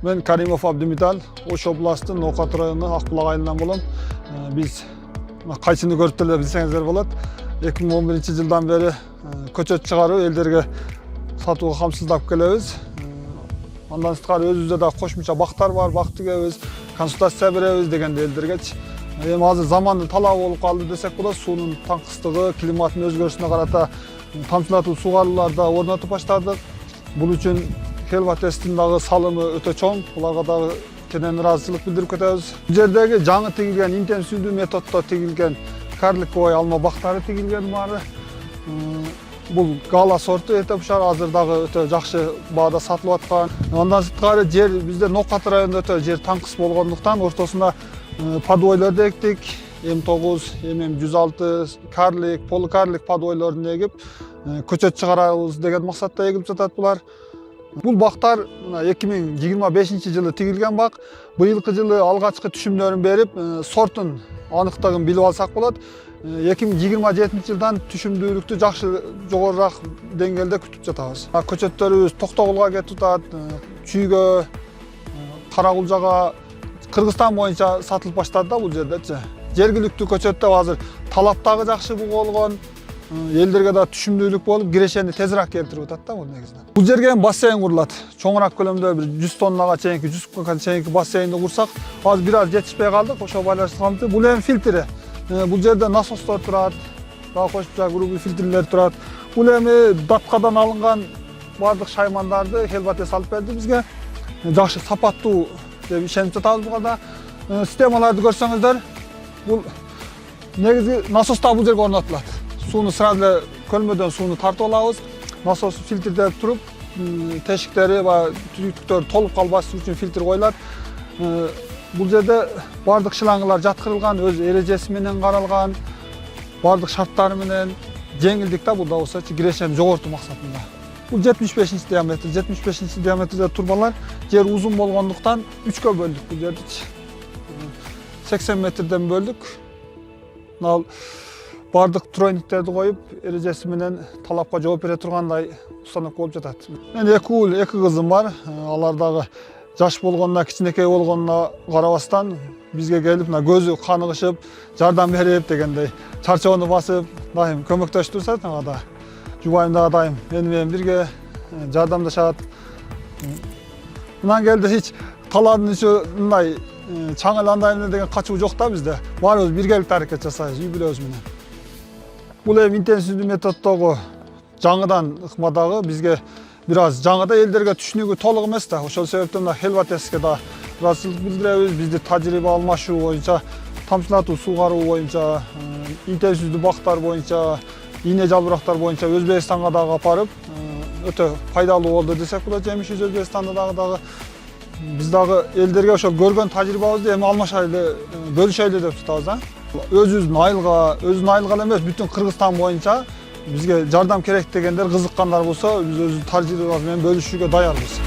Мен Каримов Абдимитал, Ош областын Ноқат району Ақбұлақ айылынан болом. Биз кайсыны көрүп эле билсеңиздер болот. 2011 жылдан бери көчөт чыгаруу элдерге сатууга камсыздап келебиз. Андан сырткары өзүбүздө да кошумча бактар бар, бак тигебиз, консультация беребиз дегенде элдерге. Эми азыр замандын талабы болуп калды десек болот. Суунун таңкыстыгы, климаттын өзгөрүшүнө карата тамчылатуу сугарууларды да орнотуп баштадык. Бул үчүн Хелватестин дагы салымы өтө чоң. Буларга дагы кенен ыраазычылык билдирип кетебиз. Бул жердеги жаңы тигилген, интенсивдүү методдо тигилген карликовый алма бактары тигилген баары. Бул гала сорту этепшар азыр дагы өтө жакшы баада сатылып аткан. Андан сырткары жер бизде Ноқат районунда өтө жер таңкыс болгондуктан ортосуна подойлорду эктик. М9, М106, карлик, полукарлик подойлорун эгип, көчөт чыгарабыз деген максатта эгилип жатат булар. Бул бактар 2025 жылы тигилген бак. Быйылкы жылы алгачкы түшүмдөрүн берип, сортун аныктыгын билип алсак болот. 2027 жылдан түшүмдүүлүктү жакшы жогорураак деңгээлде күтүп жатабыз. Көчөттөрүбүз Токтогулга кетип атат, Чүйгө, Каракулжага, Кыргызстан боюнча сатылып баштады да бул жердечи. Жергиликтүү көчөттө азыр талап дагы жакшы болгон, элдерге да түшүмдүүлүк болуп, кирешени тезирээк келтирип атат да бул негизинен. Бул жерге бассейн курулат. Чоңураак көлөмдө бир 100 тоннага чейинки, 100 кубка чейинки бассейнди курсак, азыр бир аз жетишпей калдык, ошо байланыштырганбыз. Бул эми фильтри. Бул жерде насостор турат, дагы кошумча грубый фильтрлер турат. Бул эми даткадан алынган бардык шаймандарды Хелватес алып берди бизге. Жакшы сапаттуу деп ишенип жатабыз буга да. Системаларды көрсөңүздөр, бул негизи насостар бул жерге орнотулат. Сууну сразу эле көлмөдөн сууну тартып алабыз. Насос фильтрдеп туруп, тешиктери ба түтүктөр толуп калбасын үчүн фильтр коюлат. Бул жерде бардык шлангылар жаткырылган, өз эрежеси менен каралган, бардык шарттары менен жеңилдик да бул да болсо кирешени жогортуу максатында. Бул 75 диаметр, 75 диаметрде турбалар жер узун болгондуктан 3кө бөлдүк бул жерди. 80 метрден бөлдүк. Ал бардык тройниктерди коюп, эрежеси менен талапка жооп бере тургандай установка болуп жатат. Мен 2 уул, 2 кызым бар. Алар дагы жаш болгонуна, кичинекей болгонуна карабастан бизге келип, көзү каныгышып, жардам берип дегендей, чарчоону басып, дайым көмөктөшүп турушат. Ага жубайым дагы дайым мени менен бирге жардамдашат. Мындан келди эч талаадын мындай чаңыл андай деген качуу жок да бизде. Баарыбыз биргеликте аракет жасайбыз, үй бүлөбүз менен. Бул эми интенсивдүү методдогу жаңыдан ыкмадагы бизге бир аз жаңыда элдерге түшүнүгү толук эмес да. Ошол себептен да Хелватеске да ыраазычылык билдиребиз. Бизди тажрыйба алмашуу боюнча, тамчылатуу суугаруу боюнча, интенсивдүү бактар боюнча, ийне жалбырактар боюнча Өзбекстанга дагы апарып, өтө пайдалуу болду десек болот. Жемишибиз Өзбекстанда дагы биз дагы элдерге ошол көргөн тажрыйбабызды эми алмашайлы, бөлүшөйлү деп жатабыз. Өзүбүздүн айылга, өзүнүн айылга эле эмес, бүтүн Кыргызстан боюнча бизге жардам керек дегендер, кызыккандар болсо, биз өз тажрыйбабыз менен бөлүшүүгө даярбыз.